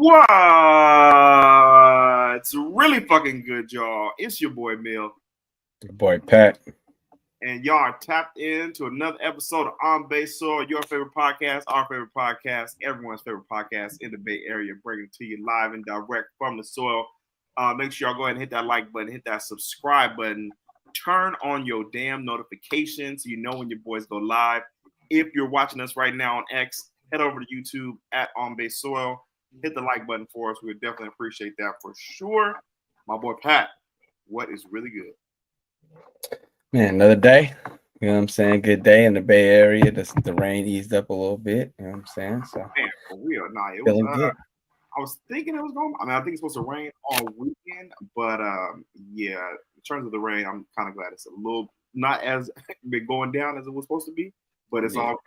What's really fucking good, y'all? It's your boy Mill, Your boy Pat. and y'all are tapped into another episode of On Base Soil, your favorite podcast, our favorite podcast, everyone's favorite podcast in the Bay Area, bringing it to you live and direct from the soil. Make sure y'all go ahead and hit that like button, hit that subscribe button, turn on your damn notifications so you know when your boys go live. If you're watching us right now on X, head over to YouTube at On Base Soil. Hit the like button for us. We would definitely appreciate that for sure. My boy Pat, what is really good? Man, another day. You know what I'm saying? Good day in the Bay Area. The rain eased up a little bit. You know what I'm saying? So Man, for real. Nah, it was feeling good. I was thinking it was going. I think it's supposed to rain all weekend, but yeah. In terms of the rain, I'm kind of glad it's a little not as been going down as it was supposed to be, but it's all good.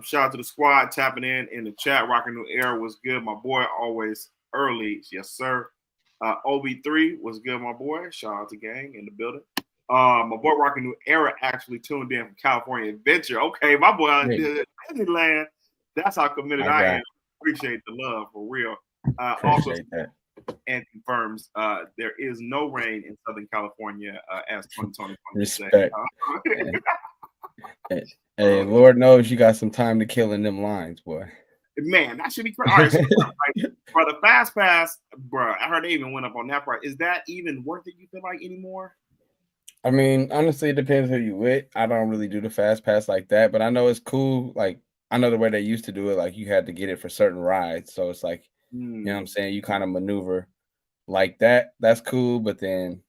Shout out to the squad tapping in the chat. Rocking New Era was good. My boy always early. Yes, sir. OB3 was good, my boy. Shout out to gang in the building. My boy Rocking New Era actually tuned in from California Adventure. Okay, my boy Disneyland. That's how committed I am. Appreciate the love for real. Appreciate that. And confirms there is no rain in Southern California as 2020. Respect. Hey, Lord knows you got some time to kill in them lines, boy. Man, that should be crazy. All right, so, for the fast pass, bro, I heard they even went up on that price. Is that even worth it, you feel like, anymore? I mean, honestly, it depends who you with. I don't really do the fast pass like that, but I know it's cool. Like, I know the way they used to do it, like you had to get it for certain rides. So it's like, you know what I'm saying? You kind of maneuver like that. That's cool. But then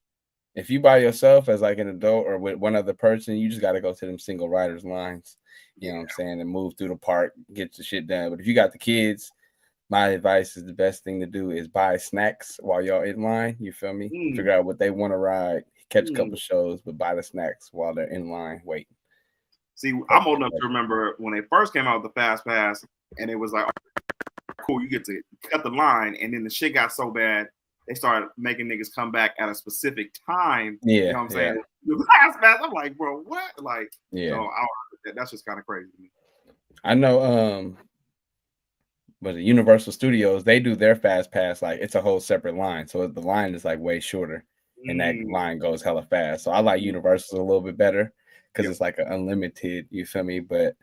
if you by yourself as like an adult or with one other person, you just got to go to them single riders lines, you know what I'm saying, and move through the park, get the shit done. But if you got the kids, my advice is the best thing to do is buy snacks while y'all in line. You feel me? Figure out what they want to ride, catch a couple shows, but buy the snacks while they're in line waiting. See, I'm old enough to remember when they first came out with the fast pass, and it was like, cool, you get to cut the line, and then the shit got so bad, they started making niggas come back at a specific time. Yeah, you know what I'm saying? The fast pass, I'm like, bro, what? Like, yeah, that's just kind of crazy to me. I know. But the Universal Studios, they do their fast pass like it's a whole separate line, so the line is like way shorter, and that line goes hella fast. So I like Universal a little bit better because it's like an unlimited. You feel me? But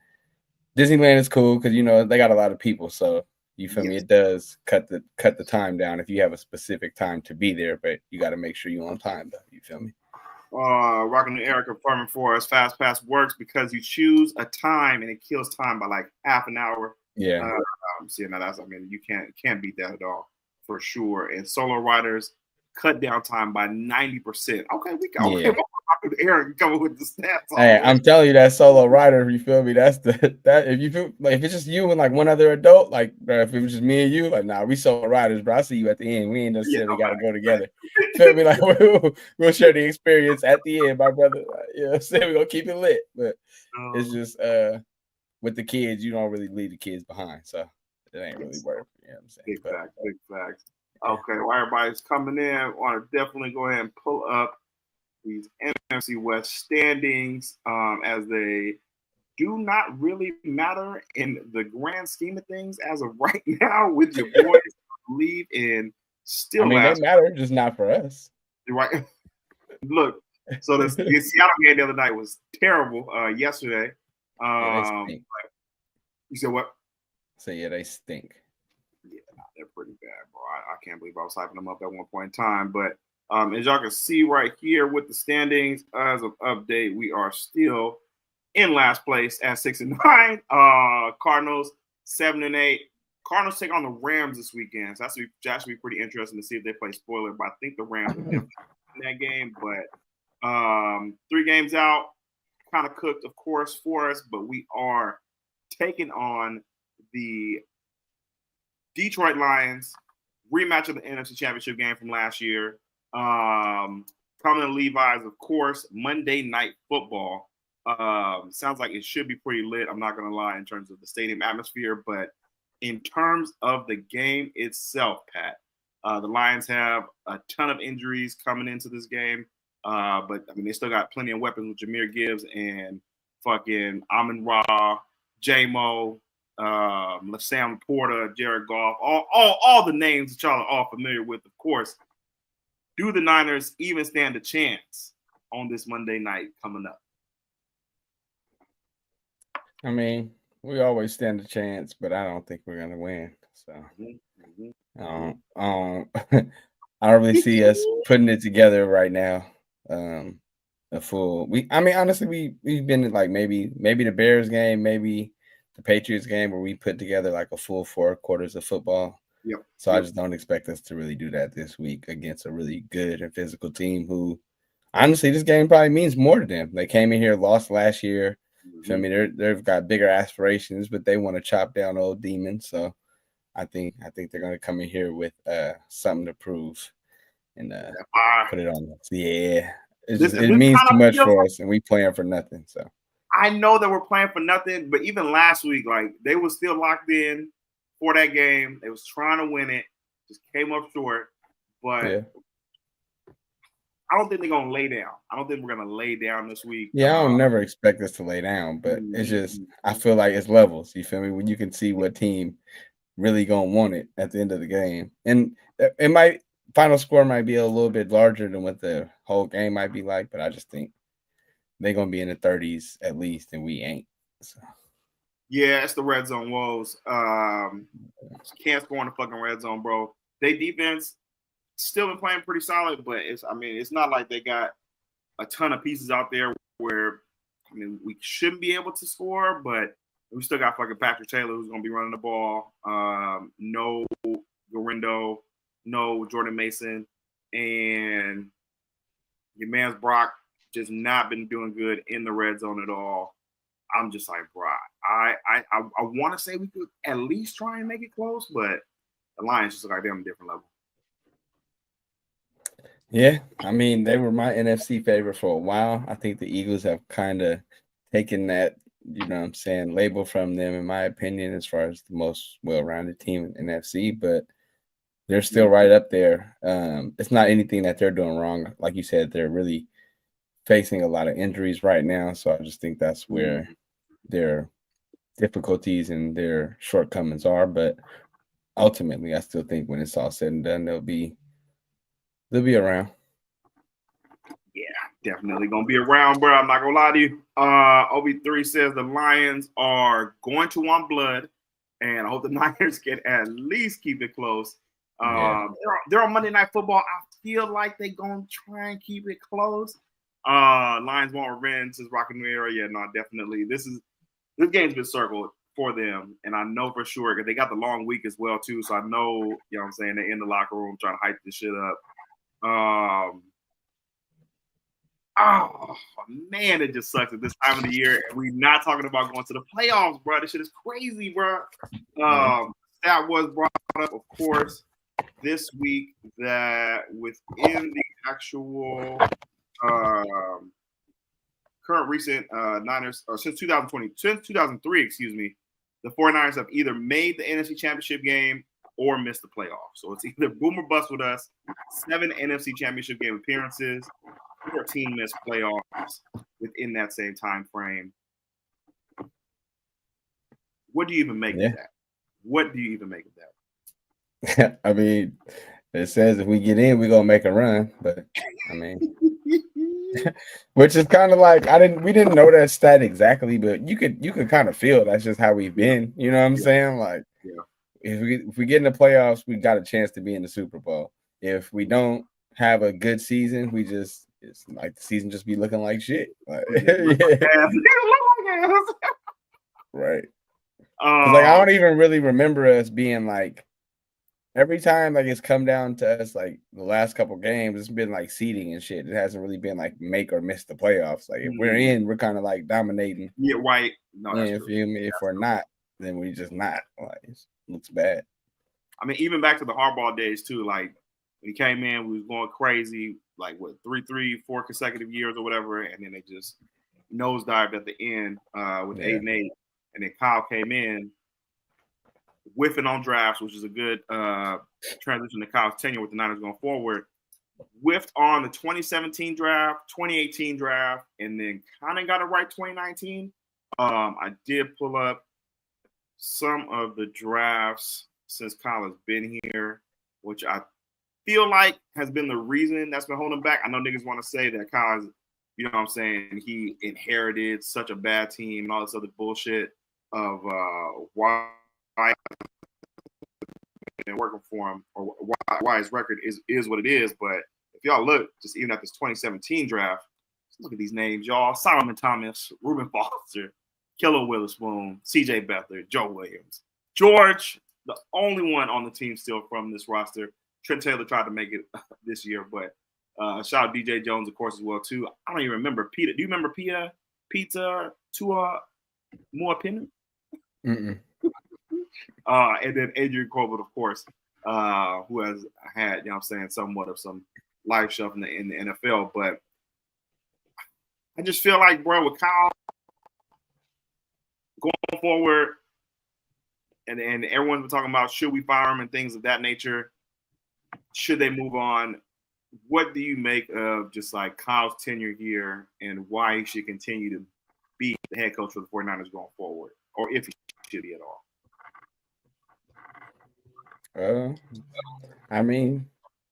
Disneyland is cool because you know they got a lot of people, so you feel me? It does cut the time down if you have a specific time to be there, but you got to make sure you're on time though. You feel me? Rocking the Air confirming for us, fast pass works because you choose a time and it kills time by like half an hour. Yeah. See, now that's you can't beat that at all for sure. And solo riders cut down time by 90%. Okay, we got Rocking the Air coming with the stats. Hey, I'm telling you that solo rider, you feel me? That's that if you feel like if it's just you and like one other adult, like bro, if it was just me and you, like nah, we solo riders, bro. I see you at the end. We ain't necessarily got to go together. Feel me? Like we'll share the experience at the end, my brother. Like, you know what I'm saying? We're gonna keep it lit, but it's just with the kids, you don't really leave the kids behind, so it ain't really worth it. You know what I'm saying? Big facts. Okay, while everybody's coming in, I want to definitely go ahead and pull up these NFC West standings as they do not really matter in the grand scheme of things as of right now with your boys leave in still. I mean, they matter, just not for us. Right. Look, so the Seattle game the other night was terrible yesterday. You said what? So yeah, they stink. Yeah, they're pretty bad, bro. I can't believe I was hyping them up at one point in time. But as y'all can see right here with the standings as of update, we are still in last place at 6-9. Cardinals 7-8. Cardinals take on the Rams this weekend. So that should be pretty interesting to see if they play spoiler. But I think the Rams are definitely in that game. But 3 games out, kind of cooked, of course, for us. But we are taking on the Detroit Lions, rematch of the NFC Championship game from last year. Coming to Levi's, of course, Monday Night Football. Sounds like it should be pretty lit. I'm not going to lie in terms of the stadium atmosphere, but in terms of the game itself, Pat, the Lions have a ton of injuries coming into this game. But I mean, they still got plenty of weapons with Jahmyr Gibbs and fucking Amon-Ra, J-Mo, Sam Porter, Jared Goff, all the names that y'all are all familiar with, of course. Do the Niners even stand a chance on this Monday night coming up? I mean, we always stand a chance, but I don't think we're gonna win. So I don't really see us putting it together right now. A full I mean, honestly, we've been in like maybe the Bears game, maybe the Patriots game where we put together like a full 4 quarters of football. Yep. So I just don't expect us to really do that this week against a really good and physical team who honestly this game probably means more to them. They came in here, lost last year. I mean, they've got bigger aspirations, but they want to chop down old demons. So I think they're gonna come in here with something to prove and put it on us. Yeah. It means too much for us, and we playing for nothing. So I know that we're playing for nothing, but even last week, like they were still locked in for that game. They was trying to win it, just came up short. But yeah. I don't think they're gonna lay down. I don't think we're gonna lay down this week. Yeah, I don't never expect us to lay down, but it's just I feel like it's levels. You feel me? When you can see what team really gonna want it at the end of the game, and it might. Final score might be a little bit larger than what the whole game might be like, but I just think they're gonna be in the 30s at least, and we ain't. So. Yeah, it's the red zone woes. Can't score in the fucking red zone, bro. They defense still been playing pretty solid, but it's not like they got a ton of pieces out there where we shouldn't be able to score, but we still got fucking Patrick Taylor who's gonna be running the ball. No Garindo. No Jordan Mason, and your man's Brock just not been doing good in the red zone at all. I'm just like, bro, I want to say we could at least try and make it close, but the Lions just look like they're on a different level. Yeah, I mean, they were my NFC favorite for a while. I think the Eagles have kind of taken that, label from them, in my opinion, as far as the most well-rounded team in NFC, but they're still right up there. It's not anything that they're doing wrong. Like you said, they're really facing a lot of injuries right now. So I just think that's where their difficulties and their shortcomings are. But ultimately, I still think when it's all said and done, they'll be around. Yeah, definitely gonna be around, bro. I'm not gonna lie to you. OB3 says the Lions are going to want blood, and I hope the Niners can at least keep it close. They're on Monday Night Football. I feel like they're going to try and keep it close. Lions want revenge. Is rocking the area. Yeah, no, definitely. This game's been circled for them, and I know for sure because they got the long week as well too. So I know, you know what I'm saying, they're in the locker room trying to hype this shit up. Oh man, it just sucks at this time of the year, and we're not talking about going to the playoffs, bro. This shit is crazy, bro. That was brought up, of course, this week that within the actual current recent Niners, or since 2003, excuse me, the 49ers have either made the NFC Championship game or missed the playoffs. So it's either boom or bust with us. 7 NFC Championship game appearances, 14 missed playoffs within that same time frame. What do you even make of that? What do you even make of that? I mean, it says if we get in, we're gonna make a run. But I mean, which is kind of like we didn't know that stat exactly, but you could kind of feel that's just how we've been. You know what I'm saying? Like, if we get in the playoffs, we got a chance to be in the Super Bowl. If we don't have a good season, it's like the season just be looking like shit. Like, right. Like I don't even really remember us being like every time like it's come down to us like the last couple games, it's been like seeding and shit. It hasn't really been like make or miss the playoffs. Like if we're in, we're kind of like dominating. Yeah, right. No, if we're not, then we just not. Like it looks bad. I mean, even back to the Harbaugh days too. Like when he came in, we was going crazy. Like what 4 consecutive years or whatever, and then they just nosedived at the end with 8-8. And then Kyle came in, whiffing on drafts, which is a good transition to Kyle's tenure with the Niners going forward. Whiffed on the 2017 draft, 2018 draft, and then kind of got it right 2019. I did pull up some of the drafts since Kyle has been here, which I feel like has been the reason that's been holding back. I know niggas want to say that Kyle, you know what I'm saying, he inherited such a bad team and all this other bullshit of why and working for him or why his record is what it is. But if y'all look, just even at this 2017 draft, look at these names, y'all. Solomon Thomas, Reuben Foster, Killer Witherspoon, C.J. Beathard, Joe Williams. George, the only one on the team still from this roster. Trent Taylor tried to make it this year, but shout out DJ Jones, of course, as well, too. I don't even remember Peter. Do you remember Peter Tua Moapinu? Mm-mm. And then Adrian Corbett, of course, who has had, you know what I'm saying, somewhat of some life stuff in the NFL. But I just feel like, bro, with Kyle going forward, and everyone's been talking about should we fire him and things of that nature, should they move on? What do you make of just like Kyle's tenure here and why he should continue to be the head coach for the 49ers going forward, or if he should be at all? I mean,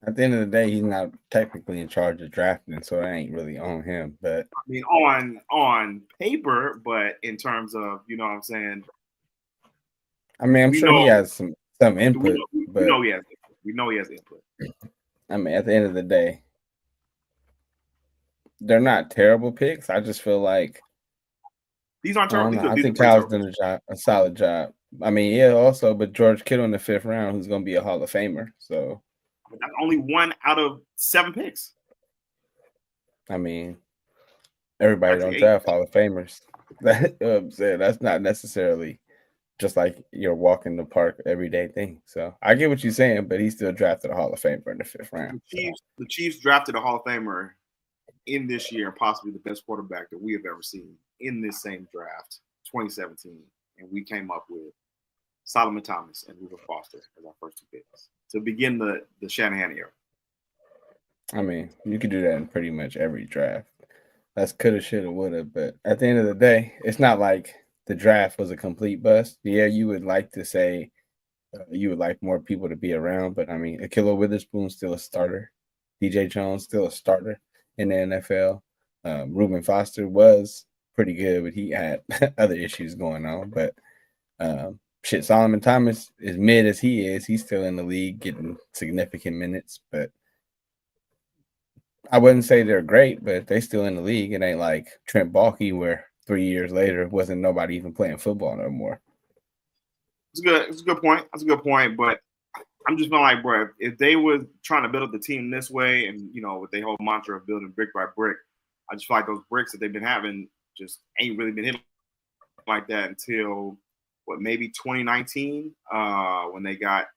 at the end of the day, he's not technically in charge of drafting, so it ain't really on him. But I mean, on paper, but in terms of, you know what I'm saying? I mean, I'm sure he has some input. We know he has input. We know he has input. I mean, at the end of the day, they're not terrible picks. I just feel like these aren't terrible. I think Kyle's done a solid job. I mean, yeah, also, but George Kittle in the 5th round, who's going to be a Hall of Famer. So that's only 1 out of 7 picks. I mean, everybody don't draft Hall of Famers. I'm saying that's not necessarily just like you're walking the park everyday thing. So I get what you're saying, but he still drafted a Hall of Famer in the 5th round. The Chiefs drafted a Hall of Famer in this year, possibly the best quarterback that we have ever seen in this same draft, 2017. And we came up with Solomon Thomas and Reuben Foster as our first 2 picks to begin the Shanahan era. I mean, you could do that in pretty much every draft. That's coulda, shoulda, woulda. But at the end of the day, it's not like the draft was a complete bust. Yeah, you would like to say you would like more people to be around, but I mean, Ahkello Witherspoon's still a starter. DJ Jones still a starter in the NFL. Reuben Foster was pretty good, but he had other issues going on. But Solomon Thomas, as mid as he is, he's still in the league getting significant minutes. But I wouldn't say they're great, but they still in the league. It ain't like Trent Baalke, where 3 years later wasn't nobody even playing football no more. It's good. It's a good point. That's a good point. But I'm just feeling like, bro, if they were trying to build up the team this way, and you know, with their whole mantra of building brick by brick, I just feel like those bricks that they've been having just ain't really been hit like that until maybe 2019, when they got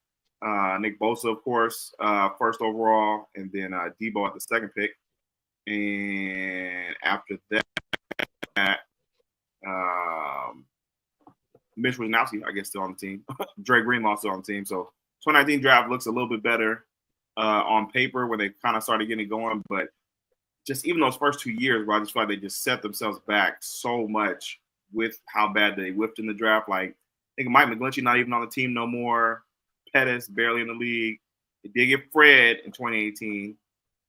Nick Bosa, of course, first overall, and then Debo at the 2nd pick. And after that, Mitch Wisnowski, I guess, still on the team. Dre Greenlaw still on the team. So 2019 draft looks a little bit better on paper when they kind of started getting going. But just even those first 2 years, where I just feel like they just set themselves back so much with how bad they whipped in the draft. Like, I think Mike McGlinchey not even on the team no more. Pettis barely in the league. They did get Fred in 2018.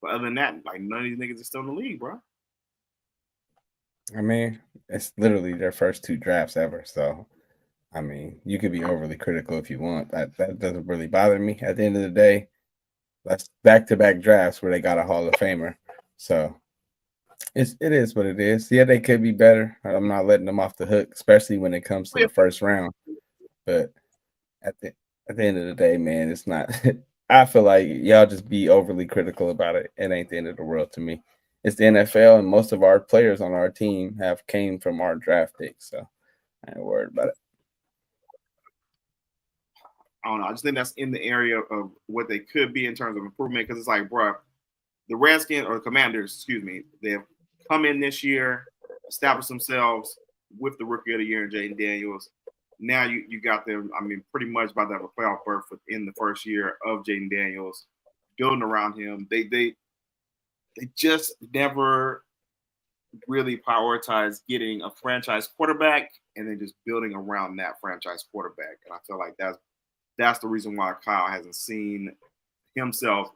But other than that, like, none of these niggas are still in the league, bro. I mean, it's literally their first 2 drafts ever. So, I mean, you could be overly critical if you want. That doesn't really bother me. At the end of the day, that's back-to-back drafts where they got a Hall of Famer. So it is what it is. Yeah, they could be better. I'm not letting them off the hook, especially when it comes to the first round. But at the end of the day, man, it's not. I feel like y'all just be overly critical about it. It ain't the end of the world to me. It's the NFL, and most of our players on our team have came from our draft picks, so I ain't worried about it. I don't know. I just think that's in the area of what they could be in terms of improvement, because it's like, bro, the Redskins or the Commanders, excuse me, they've come in this year, established themselves with the Rookie of the Year and Jayden Daniels. Now you got them, I mean, pretty much about to have a playoff berth within the first year of Jayden Daniels, building around him. They just never really prioritize getting a franchise quarterback and then just building around that franchise quarterback. And I feel like that's the reason why Kyle hasn't seen himself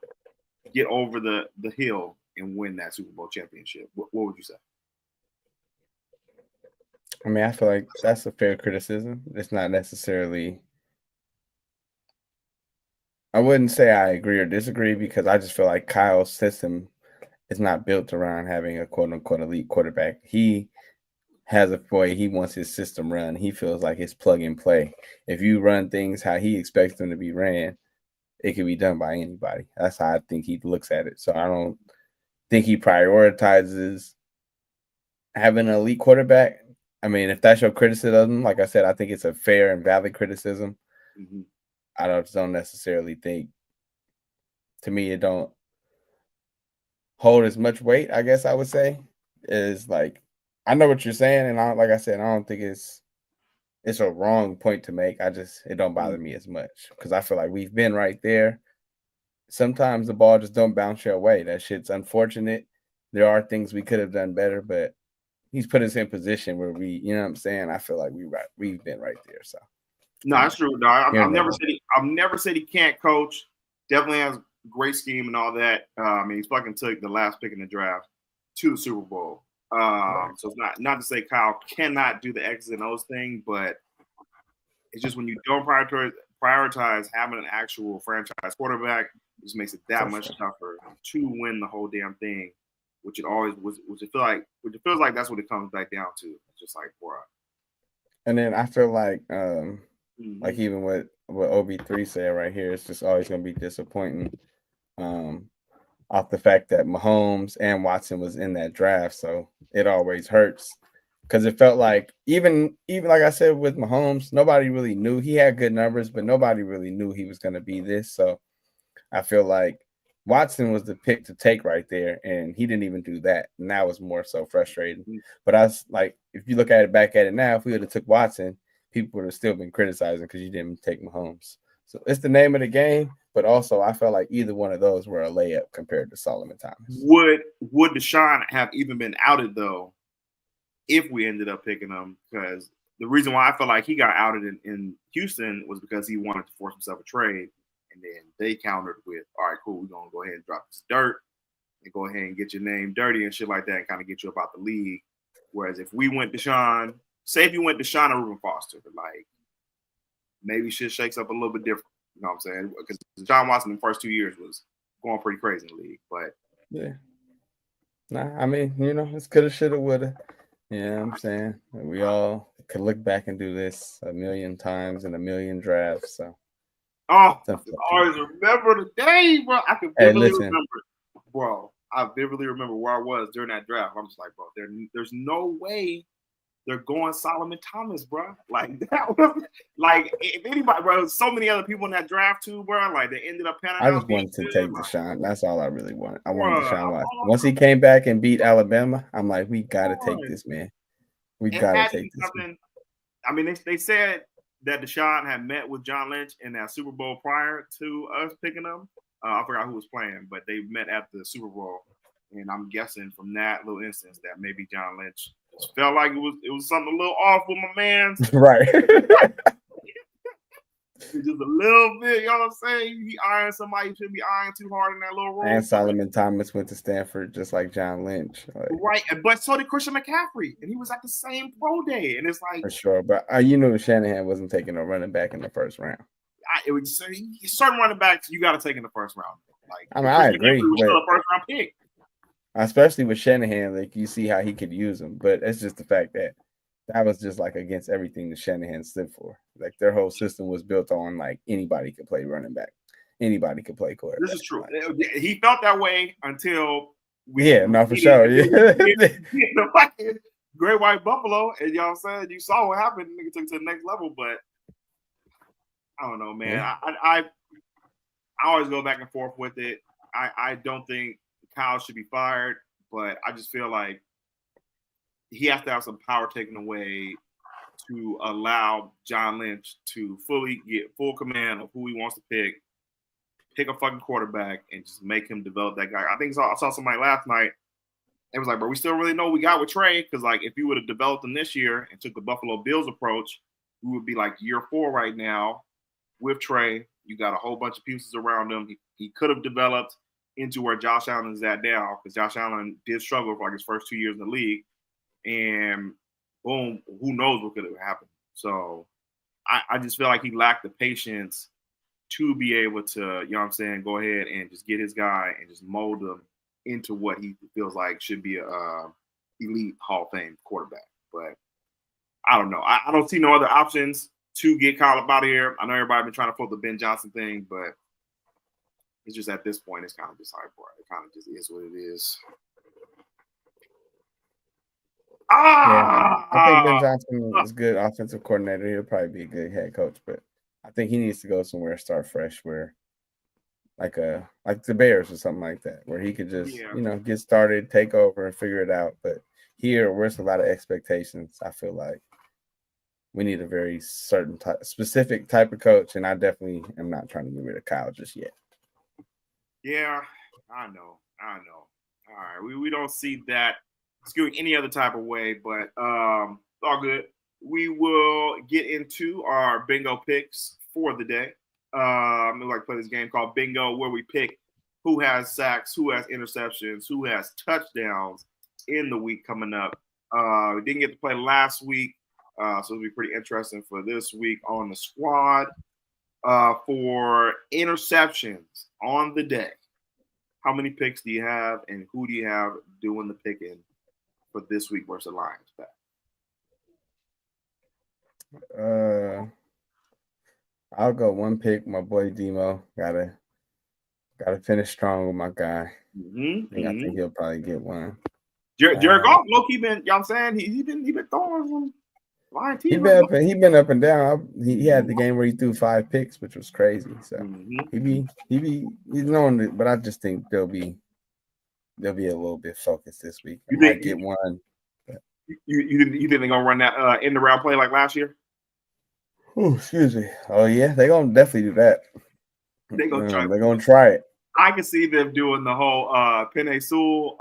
get over the hill and win that Super Bowl championship. What would you say? I mean, I feel like that's a fair criticism. It's not necessarily. I wouldn't say I agree or disagree because I just feel like Kyle's system is not built around having a quote unquote elite quarterback. He has a way he wants his system run. He feels like it's plug and play. If you run things how he expects them to be ran, it can be done by anybody. That's how I think he looks at it. So I don't think he prioritizes having an elite quarterback. I mean, if that's your criticism, like I said, I think it's a fair and valid criticism. Mm-hmm. I don't necessarily think, to me, it don't hold as much weight, I guess I would say, is like, I know what you're saying. And like I said, I don't think it's a wrong point to make. It don't bother me as much because I feel like we've been right there. Sometimes the ball just don't bounce your way. That shit's unfortunate. There are things we could have done better, but he's put us in position where we, you know what I'm saying? I feel like we've been right there. So no, that's true. No, I've never said he can't coach. Definitely has great scheme and all that. I mean, he's fucking took the last pick in the draft to the Super Bowl. Right. So it's not to say Kyle cannot do the X's and O's thing, but it's just when you don't prioritize having an actual franchise quarterback, it just makes it that much tougher to win the whole damn thing. Which it always was. Which it feels like that's what it comes back down to. It's just like, bro. And then I feel like, like even what OB3 said right here, it's just always going to be disappointing. Off the fact that Mahomes and Watson was in that draft, so it always hurts because it felt like even like I said with Mahomes, nobody really knew he had good numbers, but nobody really knew he was going to be this. So I feel like Watson was the pick to take right there, and he didn't even do that, and that was more so frustrating. But I was like, if you look at it back at it now, if we would have took Watson, people would have still been criticizing because you didn't take Mahomes. So it's the name of the game. But also, I felt like either one of those were a layup compared to Solomon Thomas. Would Deshaun have even been outed though if we ended up picking him? Because the reason why I felt like he got outed in Houston was because he wanted to force himself a trade, and then they countered with, "All right, cool, we're gonna go ahead and drop this dirt and go ahead and get your name dirty and shit like that, and kind of get you about the league." Whereas if we went Deshaun, say if you went Deshaun or Reuben Foster, like maybe shit shakes up a little bit different. You know what I'm saying? Because John Watson in the first 2 years was going pretty crazy in the league. But yeah. Nah, I mean, it's coulda, shoulda, woulda. You know what I'm saying? We all could look back and do this a million times in a million drafts. So I always remember the day, bro. I can vividly remember, bro. I vividly remember where I was during that draft. I'm just like, bro, there's no way they're going Solomon Thomas, bro. Like that was like if anybody, bro. So many other people in that draft too, bro. Like they ended up panning out. I just wanted to take Deshaun. That's all I really wanted. I wanted Deshaun Watson. Once he came back and beat Alabama, I'm like, we gotta take this man. We gotta take this man. I mean, they said that Deshaun had met with John Lynch in that Super Bowl prior to us picking him. I forgot who was playing, but they met at the Super Bowl, and I'm guessing from that little instance that maybe John Lynch felt like it was something a little off with my man. Right. Just a little bit, you know what I'm saying? He eyeing somebody you shouldn't be eyeing too hard in that little role. And Solomon Thomas went to Stanford just like John Lynch. Right, but so did Christian McCaffrey, and he was at the same pro day, and it's like for sure. But Shanahan wasn't taking a running back in the first round. Certain running backs you got to take in the first round. Like I mean, I agree. But a first round pick. Especially with Shanahan, like you see how he could use him, but it's just the fact that was just like against everything that Shanahan stood for. Like their whole system was built on like anybody could play running back, anybody could play quarterback. This is true. He felt that way until for sure. The fucking Great White Buffalo, and y'all said you saw what happened. Nigga took it to the next level, but I don't know, man. Yeah. I always go back and forth with it. I don't think Kyle should be fired, but I just feel like he has to have some power taken away to allow John Lynch to fully get full command of who he wants to pick a fucking quarterback, and just make him develop that guy. I think I saw somebody last night It was like, bro, we still really know what we got with Trey, because like if you would have developed him this year and took the Buffalo Bills approach, we would be like year 4 right now with Trey. You got a whole bunch of pieces around him. He could have developed into where Josh Allen is at now, because Josh Allen did struggle for like his first 2 years in the league, and boom, who knows what could have happened. So I just feel like he lacked the patience to be able to, you know what I'm saying, go ahead and just get his guy and just mold him into what he feels like should be a elite Hall of Fame quarterback. But I don't know. I don't see no other options to get Kyle up out of here. I know everybody been trying to pull the Ben Johnson thing, but it's just at this point, it's kind of just like, bro, it kind of just is what it is. Yeah, I think Ben Johnson is a good offensive coordinator. He'll probably be a good head coach, but I think he needs to go somewhere, start fresh, where like the Bears or something like that, where he could just get started, take over, and figure it out. But here, where's a lot of expectations, I feel like we need a very certain specific type of coach, and I definitely am not trying to get rid of Kyle just yet. Yeah, I know. All right, we don't see that skewing any other type of way, but it's all good. We will get into our bingo picks for the day. We like to play this game called Bingo, where we pick who has sacks, who has interceptions, who has touchdowns in the week coming up. We didn't get to play last week, so it'll be pretty interesting for this week on the squad. For interceptions on the day, how many picks do you have, and who do you have doing the picking for this week versus the Lions? I'll go one pick. My boy Demo gotta finish strong with my guy. I think he'll probably get one. Jared Goff, low key been, you know what I'm saying? He's been throwing some line team. He been up and down. He had the game where he threw 5 picks, which was crazy. So he's knowing it, but I just think they'll be a little bit focused this week. I might get one. You think they're gonna run that in the route play like last year? Oh, excuse me. Oh yeah, they're gonna definitely do that. They're gonna try it. I can see them doing the whole Penei Sewell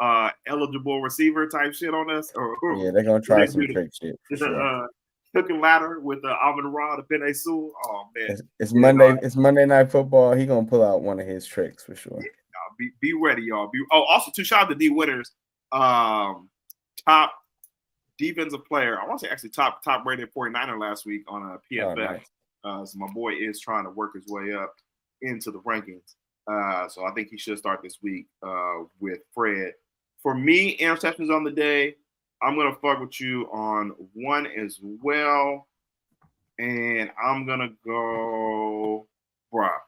eligible receiver type shit on us. Yeah, they're gonna try some trick shit. Sure. Hook and ladder with Amon Ra to Penei Sewell. Oh man, it's Monday. It's Monday Night Football. He gonna pull out one of his tricks for sure. Yeah, be ready, y'all. Also, to shout out to D Winners, top defensive player. I want to say actually top rated 49er last week on a PFF. Oh, nice. So my boy is trying to work his way up into the rankings. So I think he should start this week with Fred. For me, interceptions on the day, I'm going to fuck with you on one as well. And I'm going to go, bruh.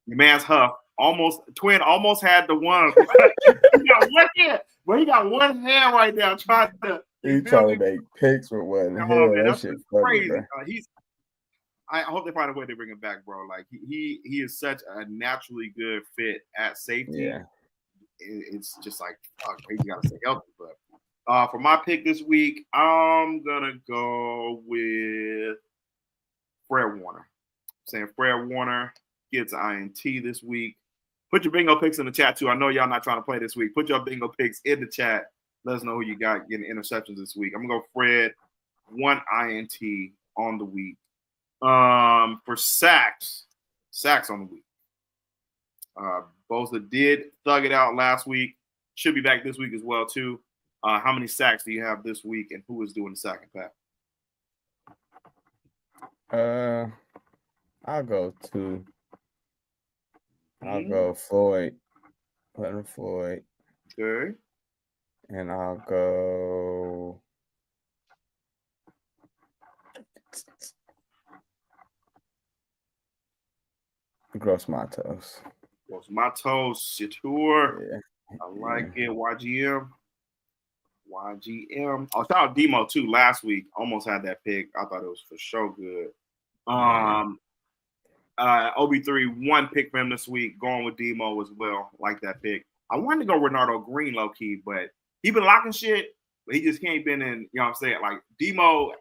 Your man's Huff. Twin almost had the one. He got one hand right now trying to. He's trying to make picks with one hand. That shit's crazy. Bro. I hope they find a way to bring him back, bro. Like he is such a naturally good fit at safety. Yeah. It's just like, fuck, you gotta stay healthy. But for my pick this week, I'm gonna go with Fred Warner. I'm saying Fred Warner gets an INT this week. Put your bingo picks in the chat too. I know y'all not trying to play this week. Put your bingo picks in the chat. Let us know who you got getting interceptions this week. I'm gonna go Fred, 1 INT on the week. For sacks on the week. Bosa did thug it out last week. Should be back this week as well too. How many sacks do you have this week, and who is doing the sacking, Pat? I'll go 2. I'll go Floyd. Leonard Floyd. Okay. And I'll go Gross Matos. Shatur. Yeah. I like it. YGM. Oh, shout out Demo too. Last week, almost had that pick. I thought it was for sure good. OB3, 1 pick for him this week. Going with Demo as well. Like that pick. I wanted to go Renardo Green low key, but he been locking shit. But he just can't been in. You know what I'm saying? Like Demo.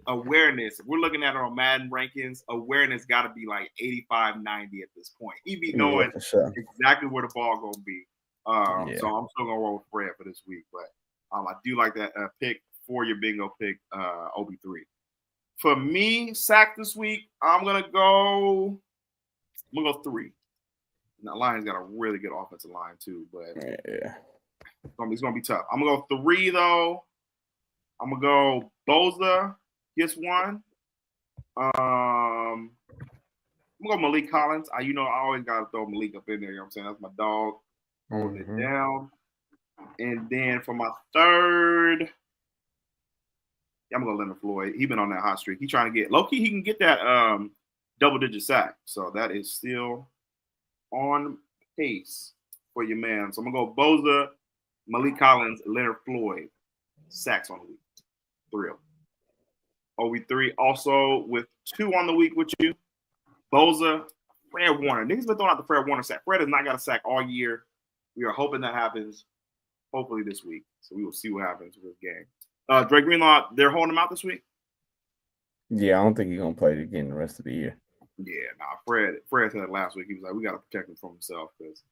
Awareness, if we're looking at our Madden rankings, awareness got to be like 85, 90 at this point. He be knowing exactly where the ball gonna be. So I'm still gonna roll with Fred for this week. But I do like that pick for your bingo pick, OB3. For me, sack this week, I'm gonna go 3. Now, Lions got a really good offensive line too, but yeah, it's gonna be tough. I'm gonna go 3 though. I'm gonna go Bosa gets 1. I'm gonna go Malik Collins. I always gotta throw Malik up in there. You know what I'm saying? That's my dog. Holding it down. And then for my 3rd, I'm gonna go Leonard Floyd. He's been on that hot streak. He's trying to get low key. He can get that double-digit sack. So that is still on pace for your man. So I'm gonna go Bosa, Malik Collins, Leonard Floyd, sacks on the week. 3 of them. OB3 also with 2 on the week with you. Bosa, Fred Warner. Niggas been throwing out the Fred Warner sack. Fred has not got a sack all year. We are hoping that happens hopefully this week. So we will see what happens with this game. Dre Greenlaw, they're holding him out this week? Yeah, I don't think he's going to play it again the rest of the year. Yeah, Fred said last week, he was like, we got to protect him from himself because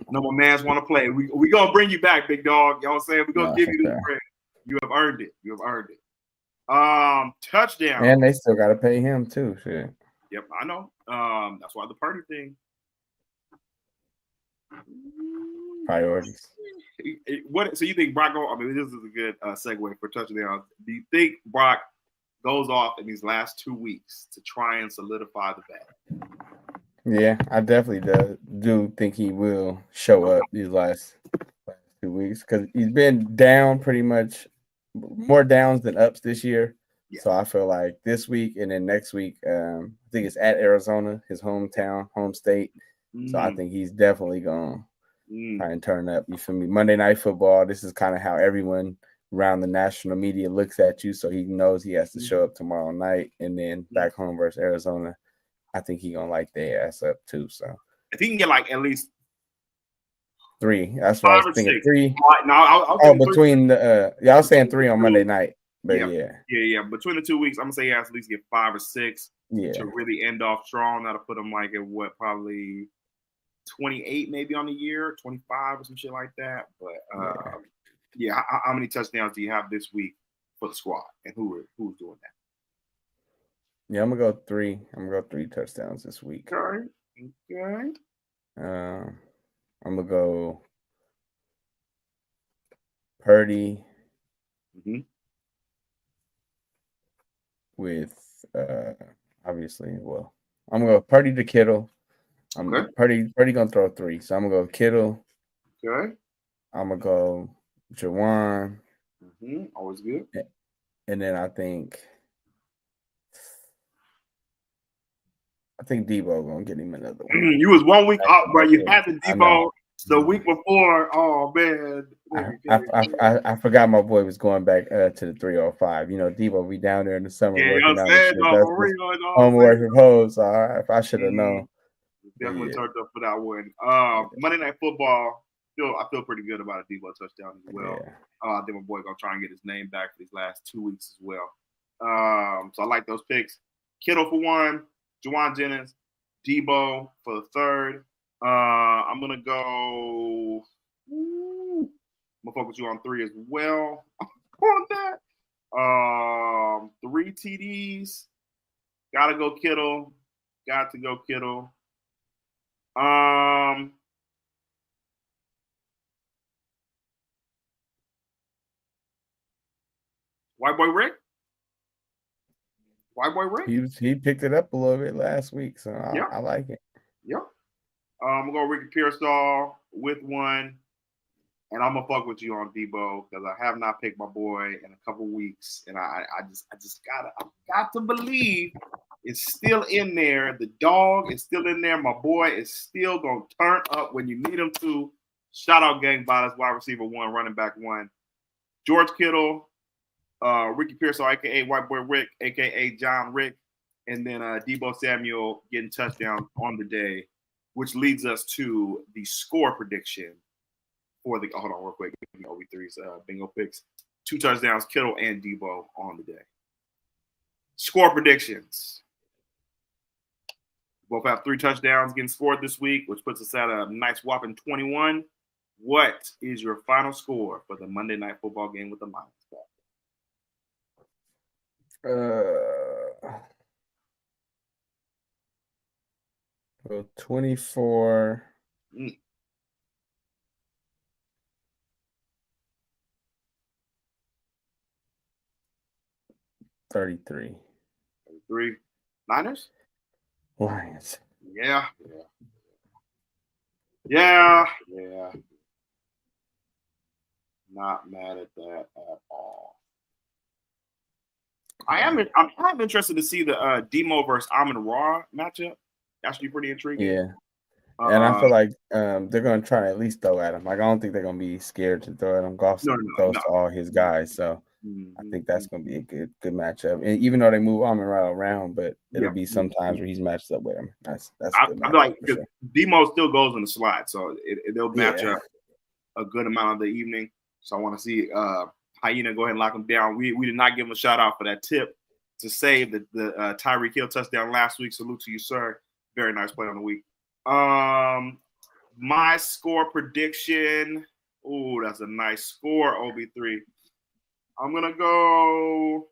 no more mans want to play. We going to bring you back, big dog. Y'all saying we're going to give you this bread. You have earned it. Touchdown. And they still got to pay him too. Shit. Yep, I know. That's why the Purdy thing. Priorities. So you think Brock? This is a good segue for touchdown. Do you think Brock goes off in these last 2 weeks to try and solidify the bag? Yeah, I definitely do think he will show up these last 2 weeks because he's been down pretty much, more downs than ups this year. Yeah. So I feel like this week and then next week, I think it's at Arizona, his home state. So I think he's definitely going to try and turn up. You feel me? Monday Night Football, this is kind of how everyone around the national media looks at you. So he knows he has to show up tomorrow night. And then back home versus Arizona, I think he's going to light their ass up too. So if he can get like at least 3, that's what I was thinking. 6. 3. I'll between the I was saying 3 on Monday night. But yeah. Between the 2 weeks, I'm gonna say he has to at least get 5 or 6 to really end off strong. That'll put him like at probably 28 maybe on the year, 25 or some shit like that. But how many touchdowns do you have this week for the squad, and who's doing that? Yeah, I'm gonna go 3. I'm gonna go 3 touchdowns this week. Okay. I'm gonna go Purdy with obviously. Well, I'm gonna go Purdy to Kittle. Purdy gonna throw 3, so I'm gonna go Kittle. Okay. I'm gonna go Jawan. Always good. And then I think Debo gonna get him another one. You was 1 week up, bro. You had the Debo the week before. Oh man, I forgot my boy was going back to the 305. You know, Debo be down there in the summer working out. Homework from home. So if I should have known. Definitely turned up for that one. Monday Night Football. I feel pretty good about a Debo touchdown as well. I think my boy gonna try and get his name back for these last 2 weeks as well. So I like those picks. Kittle for 1, Juwan Jennings, Debo for the 3rd. I'm gonna go. I'm gonna focus you on 3 as well. On that. 3 TDs. Gotta go Kittle. Got to go Kittle. White Boy Rick? He picked it up a little bit last week, so I like it. Yep. I'm going to go Ricky Pearsall with 1, and I'm going to fuck with you on Debo because I have not picked my boy in a couple weeks, and I got to believe it's still in there. The dog is still in there. My boy is still going to turn up when you need him to. Shout out Gang Violence, wide receiver 1, running back 1. George Kittle, Ricky Pearsall, a.k.a. White Boy Rick, a.k.a. John Rick, and then Debo Samuel getting touchdowns on the day, which leads us to the score prediction for the – hold on real quick. OB3's bingo picks. 2 touchdowns, Kittle and Debo on the day. Score predictions. Both have 3 touchdowns getting scored this week, which puts us at a nice whopping 21. What is your final score for the Monday Night Football game with the Lions? Well, 24. Mm. 33. 33. Niners? Lions. Yeah. Not mad at that at all. I'm interested to see the Demo versus Amon-Ra matchup. That should be pretty intriguing. Yeah. And I feel like they're going to try to at least throw at him. Like, I don't think they're going to be scared to throw at him. Goff throws to all his guys. So I think that's going to be a good matchup. And even though they move Amon-Ra around, but it'll be sometimes where he's matched up with him. That's I feel like Demo still goes in the slot, so they'll match up a good amount of the evening. So I want to see Hyena go ahead and lock him down. We did not give him a shout out for that tip to save the Tyreek Hill touchdown last week. Salute to you, sir. Very nice play on the week. My score prediction. Oh, that's a nice score, OB3. I'm gonna go.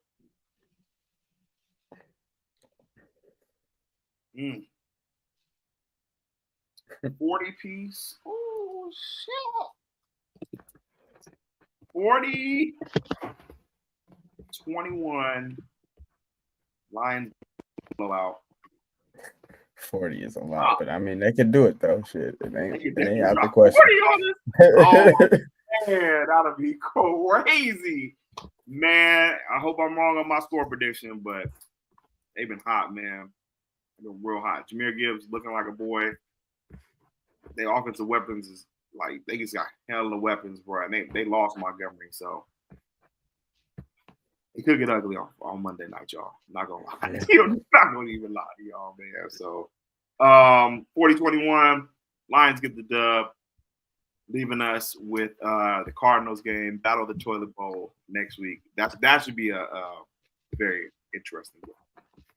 40 piece. Oh shit. 40 21 Lions blowout. 40 is a lot, but I mean they can do it though. Shit, it ain't out the 40 question. on this. Oh man, that'll be crazy. Man, I hope I'm wrong on my score prediction, but they've been hot, man. They've been real hot. Jahmyr Gibbs looking like a boy. Their offensive weapons is like they just got hell of weapons, bro. And they lost Montgomery, so it could get ugly on Monday night, y'all. Not gonna lie. Not gonna even lie to y'all, man. So 40-21, Lions get the dub, leaving us with the Cardinals game, Battle of the Toilet Bowl next week. That should be a very interesting game.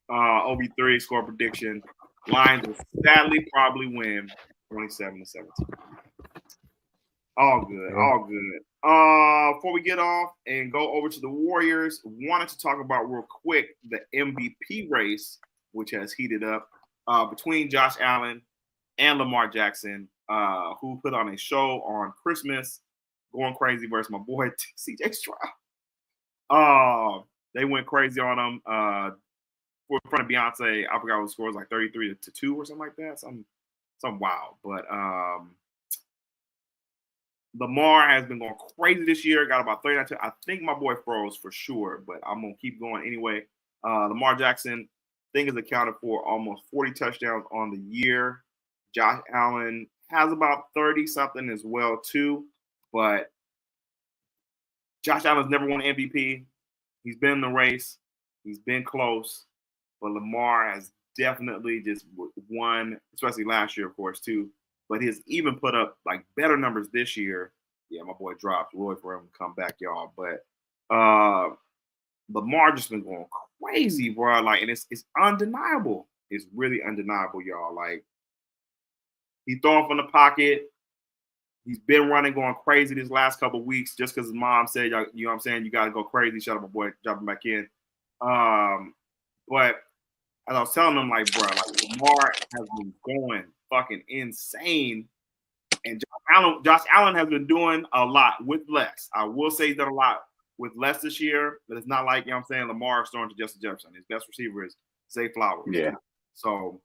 OB3 score prediction. Lions will sadly probably win 27-17. All good. Before we get off and go over to the Warriors, wanted to talk about real quick the MVP race, which has heated up between Josh Allen and Lamar Jackson, who put on a show on Christmas, going crazy versus my boy CJ Stroud. They went crazy on him. In front of Beyonce, I forgot what the score was, like 33-2 or something like that. Some wild. But Lamar has been going crazy this year. Got about 39. I think my boy froze for sure, but I'm going to keep going anyway. Lamar Jackson, I think, is accounted for almost 40 touchdowns on the year. Josh Allen has about 30-something as well, too. But Josh Allen's never won an MVP. He's been in the race. He's been close. But Lamar has definitely just won, especially last year, of course, too. But he's even put up like better numbers this year. Yeah, my boy dropped Roy for him to come back, y'all. But Lamar just been going crazy, bro. Like, and it's undeniable. It's really undeniable, y'all. Like, he's throwing from the pocket. He's been running, going crazy this last couple of weeks just because his mom said, you know what I'm saying, you got to go crazy. Shut up, my boy. Drop him back in. But as I was telling him, like, bro, like Lamar has been going fucking insane. And Josh Allen has been doing a lot with less. I will say he's done a lot with less this year, but it's not like, you know what I'm saying, Lamar is throwing to Justin Jefferson. His best receiver is Zay Flowers. Yeah. So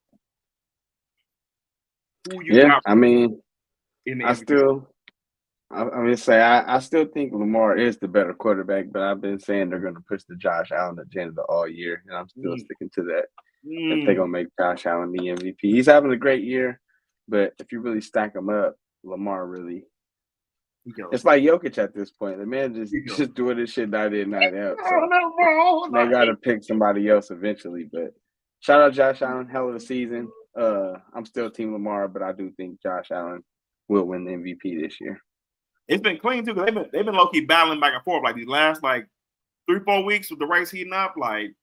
who you got? I mean, I still think Lamar is the better quarterback, but I've been saying they're going to push the Josh Allen agenda all year, and I'm still sticking to that. If they're going to make Josh Allen the MVP. He's having a great year, but if you really stack him up, Lamar really – it's like Jokic at this point. The man just doing this shit night in, night out. So they got to pick somebody else eventually, but shout out Josh Allen, hell of a season. I'm still Team Lamar, but I do think Josh Allen will win the MVP this year. It's been clean too, because they've been low key battling back and forth like these last like 3-4 weeks with the race heating up. Like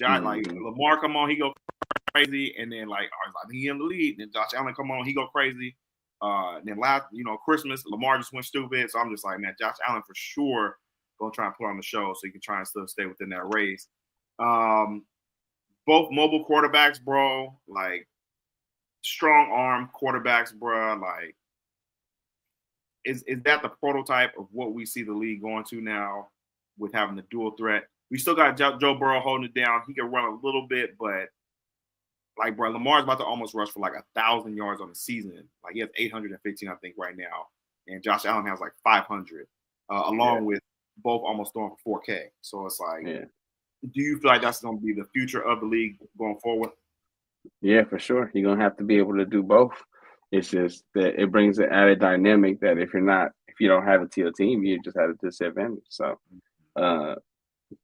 like Lamar come on, he go crazy, and then like he in the lead, and Josh Allen come on, he go crazy. Then last, Christmas, Lamar just went stupid. So I'm just like, man, Josh Allen for sure gonna try and put on the show so he can try and still stay within that race. Both mobile quarterbacks, bro, like strong arm quarterbacks, bro. Like, is that the prototype of what we see the league going to now with having the dual threat? We still got Joe Burrow holding it down. He can run a little bit, but like, bro, Lamar's about to almost rush for like 1,000 yards on the season. Like, he has 815, I think, right now, and Josh Allen has like 500, along with both almost throwing for 4K. So it's like, do you feel like that's going to be the future of the league going forward? Yeah, for sure. You're going to have to be able to do both. It's just that it brings an added dynamic that if you don't have it to your team, you just have a disadvantage. So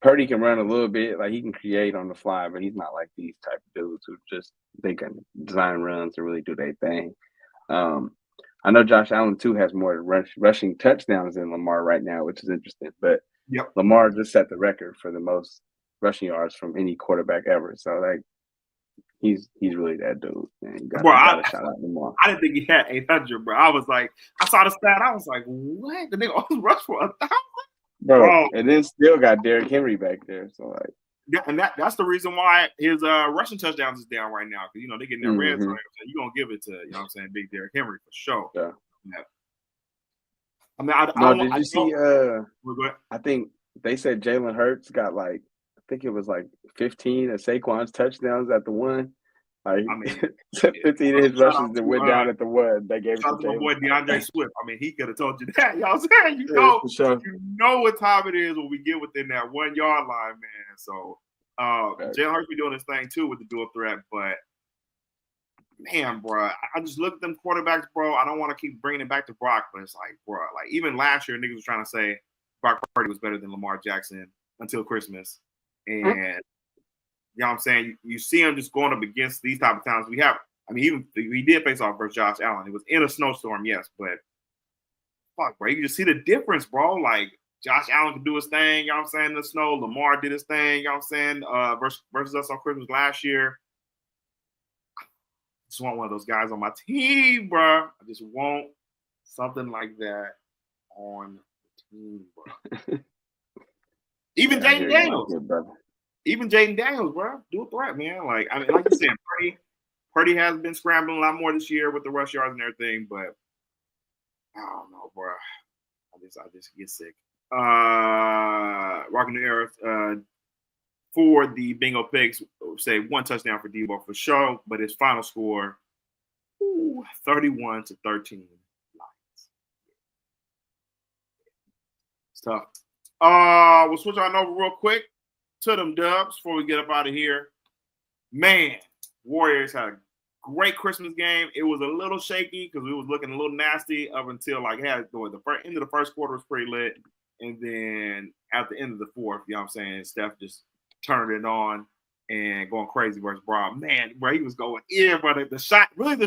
Purdy can run a little bit, like he can create on the fly, but he's not like these type of dudes who just they can design runs and really do their thing. I know Josh Allen too has more rushing touchdowns than Lamar right now, which is interesting. But Lamar just set the record for the most rushing yards from any quarterback ever. So like he's really that dude. Man. You gotta shout out Lamar. I didn't think he had 800, bro. I was like, I saw the stat. I was like, what? The nigga always rushed for 1,000? Bro, and then still got Derrick Henry back there. So like, and that's the reason why his rushing touchdowns is down right now, because they getting their red zone. So you're gonna give it to big Derrick Henry for sure. Yeah. I mean, did you see? I think they said Jalen Hurts got like, I think it was like 15 of Saquon's touchdowns at the one. Like, 15 of his rushes that went down at the one. They gave it to my boy DeAndre Swift. I mean, he could have told you that. Y'all saying, you know what time it is when we get within that 1 yard line, man. So Jalen Hurts be doing his thing too with the dual threat, but man, bro, I just look at them quarterbacks, bro. I don't want to keep bringing it back to Brock, but it's like, bro, like even last year, niggas was trying to say Brock Purdy was better than Lamar Jackson until Christmas, and you know what I'm saying? You see him just going up against these type of times. Even we did face off versus Josh Allen. It was in a snowstorm, yes, but fuck, bro, you just see the difference, bro. Like Josh Allen could do his thing, you know what I'm saying, in the snow. Lamar did his thing, you know what I'm saying, versus us on Christmas last year. I just want one of those guys on my team, bro. I just want something like that on the team, bro. Even Jaden Daniels. Even Jaden Daniels, bro, do a threat, man. Like like you said, Purdy has been scrambling a lot more this year with the rush yards and everything, but I don't know, bro. I just get sick. Rocking the Era for the Bingo Picks, say 1 touchdown for Debo for sure, but his final score, 31-13 Lions. It's tough. We'll switch on over real quick to them Dubs before we get up out of here. Man, Warriors had a great Christmas game. It was a little shaky because we was looking a little nasty up until like the end of the first quarter was pretty lit. And then at the end of the fourth, you know what I'm saying, Steph just turned it on and going crazy versus Brown. Man, bro, he was going in, but the shot in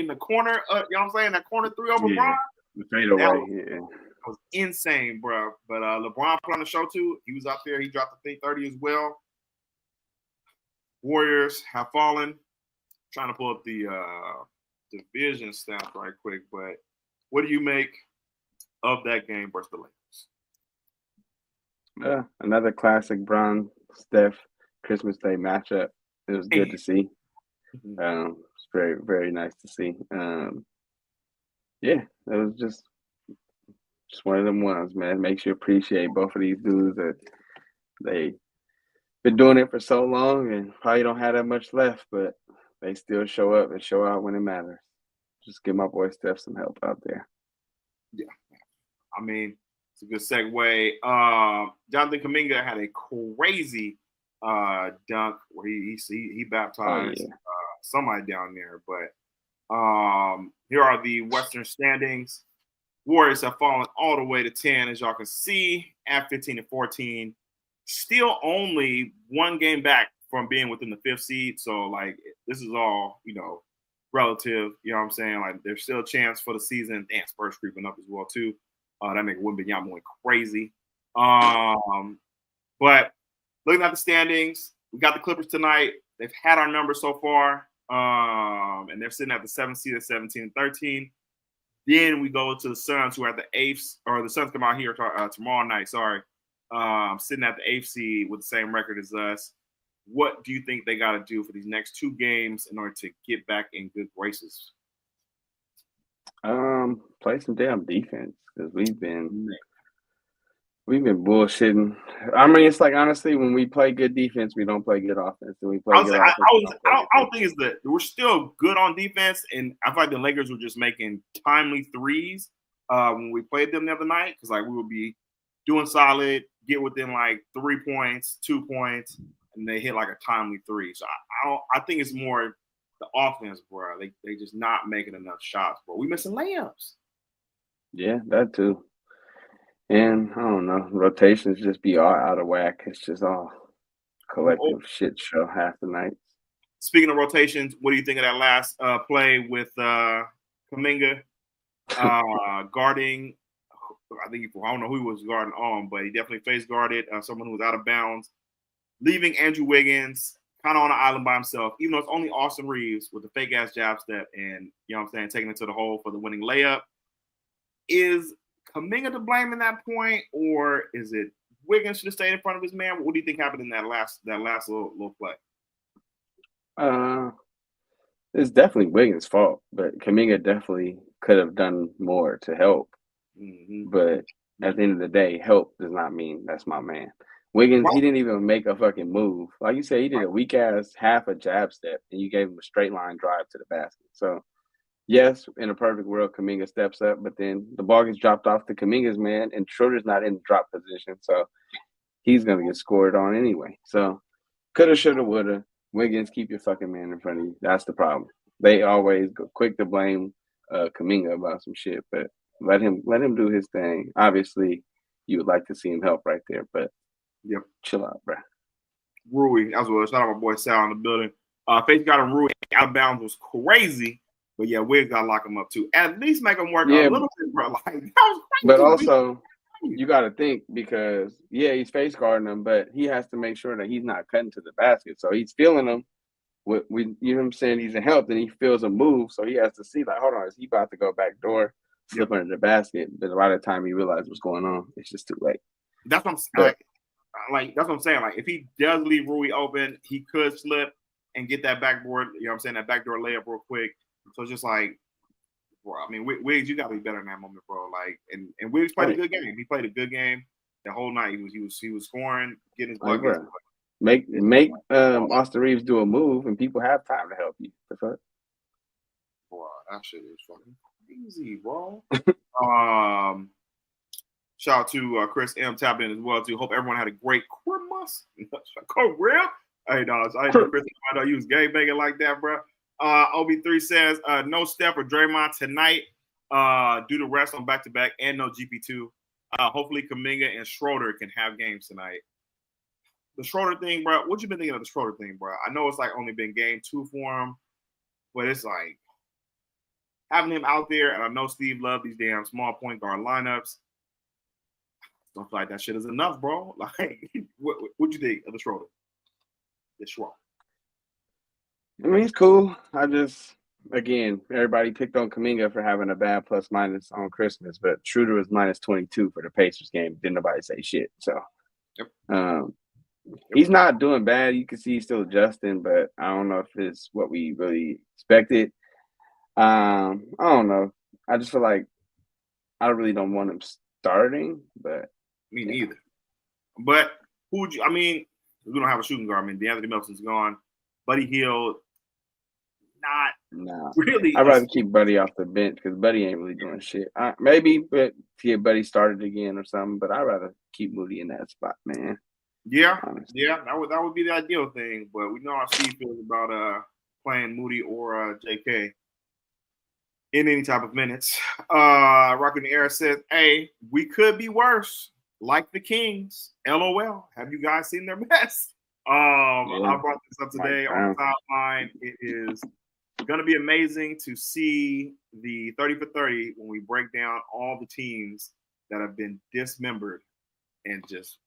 the corner, you know what I'm saying, that corner 3 over Brown. The fadeaway, was insane, bro. But LeBron put on the show too. He was out there. He dropped the 30 as well. Warriors have fallen. Trying to pull up the division stats right quick, but what do you make of that game versus the Lakers? Another classic Bron Steph Christmas Day matchup. It was good to see. It's very, very nice to see. It was just one of them ones, man. It makes you appreciate both of these dudes that they been doing it for so long and probably don't have that much left, but they still show up and show out when it matters. Just give my boy Steph some help out there. Yeah. I mean, it's a good segue. Jonathan Kuminga had a crazy dunk where he baptized somebody down there. But here are the Western standings. Warriors have fallen all the way to 10, as y'all can see, at 15-14. Still only 1 game back from being within the 5th seed. So, like, this is all, relative. You know what I'm saying? Like, there's still a chance for the season. Damn, Spurs creeping up as well, too. That make Wembanyama going crazy. But looking at the standings, we got the Clippers tonight. They've had our numbers so far. And they're sitting at the 7th seed at 17-13. Then we go to the Suns, who are at the eighth, or the Suns come out here tomorrow night. Sorry, sitting at the eighth seed with the same record as us. What do you think they got to do for these next 2 games in order to get back in good graces? Play some damn defense because we've been bullshitting. I mean, it's like honestly, when we play good defense, we don't play good offense. And we play good offense. I don't think it's that we're still good on defense, and I feel like the Lakers were just making timely threes when we played them the other night because like we would be doing solid, get within like 3 points, 2 points, and they hit like a timely three. So I think it's more the offense, bro. They just not making enough shots, bro. We missing layups. Yeah, that too. And I don't know, rotations just be all out of whack. It's just all collective shit show half the night. Speaking of rotations, what do you think of that last play with Kuminga guarding? I don't know who he was guarding on, but he definitely face guarded someone who was out of bounds, leaving Andrew Wiggins kind of on an island by himself, even though it's only Austin Reeves with the fake ass jab step and, you know what I'm saying, taking it to the hole for the winning layup. Is Kuminga to blame in that point, or is it Wiggins should have stayed in front of his man? What do you think happened in that last little play? It's definitely Wiggins' fault, but Kuminga definitely could have done more to help. Mm-hmm. But at the end of the day, help does not mean that's my man. Wiggins, he didn't even make a fucking move. Like you said, he did a weak ass half a jab step, and you gave him a straight line drive to the basket. So, yes, in a perfect world, Kuminga steps up, but then the ball gets dropped off to Kuminga's man, and Schroeder's not in the drop position, so he's gonna get scored on anyway. So, coulda, shoulda, woulda. Wiggins, keep your fucking man in front of you. That's the problem. They always go quick to blame Kuminga about some shit, but let him do his thing. Obviously, you would like to see him help right there, but chill out, bro. Rui, as well. Shout out my boy Sal in the building. Face got him. Rui out of bounds was crazy, but yeah, Wiggins got to lock him up too. At least make him work a little bit, bro. Like that was crazy. But also, you got to think because he's face guarding him, but he has to make sure that he's not cutting to the basket. So he's feeling him. You know what I'm saying? He's in help, and he feels a move, so he has to see like, hold on, is he about to go back door, slip under the basket? But by the time he realizes what's going on, it's just too late. That's what I'm saying. Like that's what I'm saying. Like if he does leave Rui open, he could slip and get that backboard. You know what I'm saying? That backdoor layup real quick. So it's just like, bro. I mean, Wiggs, you got to be better in that moment, bro. Like, and Wiggs played a good game. He played a good game the whole night. He was scoring, getting his buckets. Make Austin Reeves do a move, and people have time to help you. The fuck? Bro, that shit is fucking crazy, bro. Shout out to Chris M. tapping in as well too. Hope everyone had a great Christmas. Real? Hey, no, I know Chris. I know you was gang banging like that, bro. OB3 says no Steph or Draymond tonight due to rest on back-to-back and no GP2. Hopefully Kuminga and Schroeder can have games tonight. The Schroeder thing, bro, what you been thinking of the Schroeder thing, bro? I know it's like only been game 2 for him, but it's like having him out there, and I know Steve loved these damn small point guard lineups. Don't feel like that shit is enough, bro. Like, what you think of the Schroeder? The Schroeder. I mean, it's cool. Again, everybody picked on Kuminga for having a bad plus-minus on Christmas, but Schroeder was -22 for the Pacers game. Didn't nobody say shit. So, he's not doing bad. You can see he's still adjusting, but I don't know if it's what we really expected. I don't know. I just feel like I really don't want him starting, but me neither. But who would you? I mean, we don't have a shooting guard. I mean, DeAnthony Melton's gone. Buddy Hield, not really. I'd rather keep Buddy off the bench because Buddy ain't really doing shit. Maybe, but to get Buddy started again or something. But I'd rather keep Moody in that spot, man. Yeah, honestly. Yeah, that would be the ideal thing. But we know how Steve feels about playing Moody or JK in any type of minutes. Rockin' the Air says, "Hey, we could be worse, like the Kings. LOL. Have you guys seen their mess?" I brought this up today on the timeline. It is going to be amazing to see the 30 for 30 when we break down all the teams that have been dismembered and just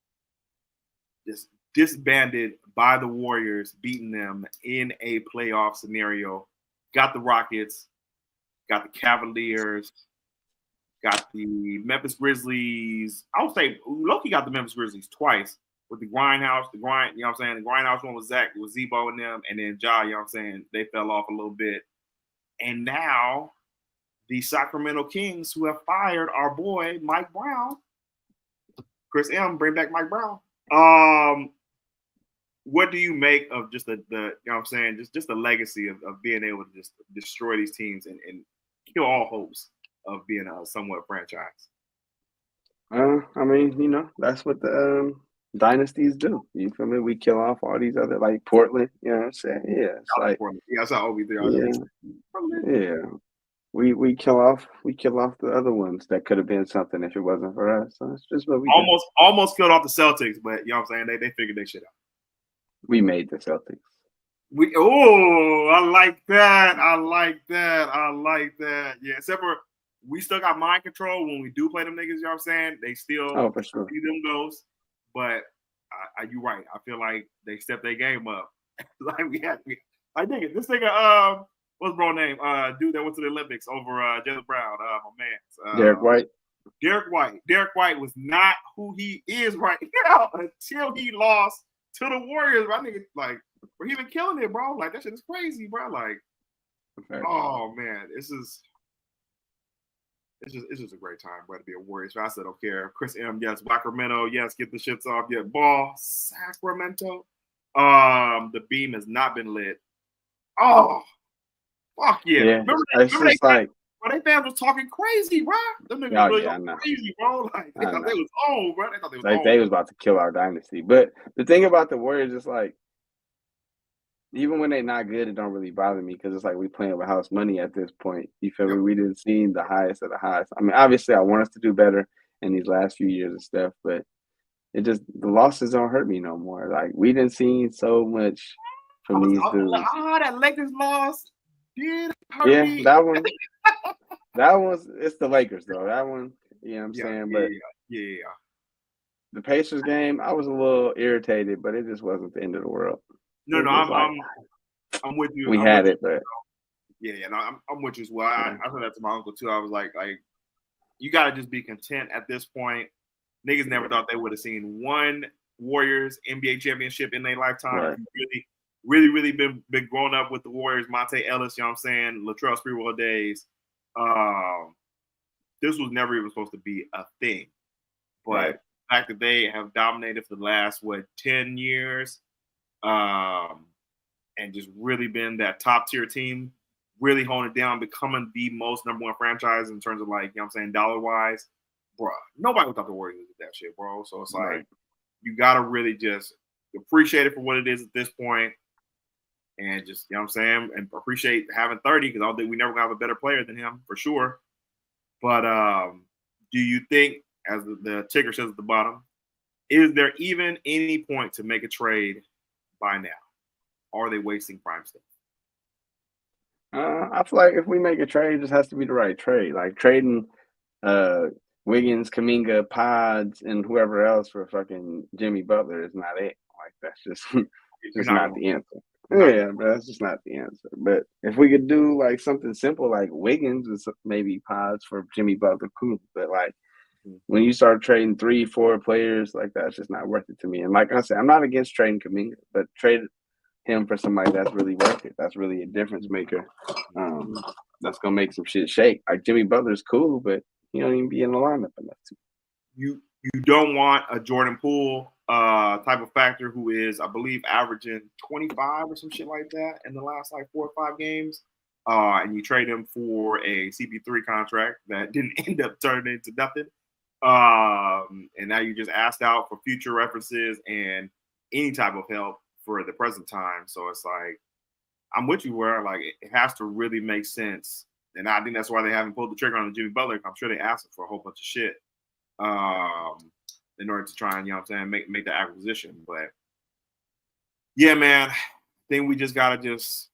disbanded by the Warriors, beating them in a playoff scenario. Got the Rockets, got the Cavaliers, got the Memphis Grizzlies. I would say Loki got the Memphis Grizzlies twice with the Grindhouse, you know what I'm saying? The Grindhouse one was Zach, it was Zebo and them, and then Ja, you know what I'm saying? They fell off a little bit. And now the Sacramento Kings, who have fired our boy Mike Brown, Chris M, bring back Mike Brown. What do you make of just the you know what I'm saying, just the legacy of being able to just destroy these teams and kill all hopes of being a somewhat franchise? I mean, you know, that's what the dynasties do. You feel me? We kill off all these other, like Portland. You know what I'm saying? Yeah, it's like I saw OB3. Yeah. We kill off the other ones that could have been something if it wasn't for us. So it's just what we almost killed off the Celtics, but you know what I'm saying? They figured their shit out. We made the Celtics. I like that. Yeah, except for we still got mind control when we do play them niggas, you know what I'm saying? They still for sure. see them ghosts. But you're right. I feel like they stepped their game up. Like this nigga, what's bro name? Dude that went to the Olympics over Jalen Brown, my man. Derek White. Derek White was not who he is right now until he lost to the Warriors. My nigga, like, we're even killing it, bro. Like, that shit is crazy, bro. Like, oh man, it's just a great time, bro, to be a Warriors fan. I said, don't care. Chris M, yes. Sacramento, yes. Get the shits off. Yeah, ball. Sacramento. The beam has not been lit. Oh, fuck yeah. Remember they fans was talking crazy, bro. Them niggas really crazy, bro. Like, they thought they was on, bro. They thought they was on. They was about to kill our dynasty. But the thing about the Warriors is, like, even when they're not good, it don't really bother me because it's like we playing with house money at this point. You feel me? We didn't see the highest of the highest. I mean, obviously, I want us to do better in these last few years and stuff, but the losses don't hurt me no more. Like, we didn't see so much from these dudes. That Lakers loss did hurt me. That one. It's the Lakers though. That one, you know what I'm saying? But the Pacers game, I was a little irritated, but it just wasn't the end of the world. No, I'm with you. We had it, but I'm with you as well. I said that to my uncle too. I was like, you gotta just be content at this point. Niggas never thought they would have seen one Warriors NBA championship in their lifetime. Right. Really been growing up with the Warriors, Monte Ellis, you know what I'm saying, Latrell Sprewell days. This was never even supposed to be a thing. But the fact that they have dominated for the last 10 years, and just really been that top tier team, really holding it down, becoming the most number one franchise in terms of, like, you know what I'm saying, dollar wise, bro. Nobody would thought the Warriors did that shit, bro. So it's like you gotta really just appreciate it for what it is at this point, and just, you know what I'm saying, and appreciate having 30, because I don't think we never gonna have a better player than him for sure. But do you think, as the ticker says at the bottom, is there even any point to make a trade by now? Or are they wasting prime stuff? I feel like if we make a trade, it just has to be the right trade. Like trading Wiggins, Kuminga, Pods, and whoever else for fucking Jimmy Butler is not it. Like, that's just not the answer. Yeah, but that's just not the answer. But if we could do like something simple like Wiggins with maybe Pods for Jimmy Butler, cool. But like when you start trading 3-4 players, like, that's just not worth it to me. And like I said, I'm not against trading Kuminga, but trade him for somebody that's really worth it. That's really a difference maker. That's gonna make some shit shake. Like, Jimmy Butler's cool, but he don't even be in the lineup enough to. You don't want a Jordan Poole type of factor who is, I believe, averaging 25 or some shit like that in the last 4 or 5 games. And you trade him for a CP3 contract that didn't end up turning into nothing. And now you just asked out for future references and any type of help for the present time. So it's like, I'm with you where, like, it has to really make sense. And I think that's why they haven't pulled the trigger on the Jimmy Butler. I'm sure they asked him for a whole bunch of shit in order to try and, you know what I'm saying, make the acquisition. But yeah, man, I think we just gotta just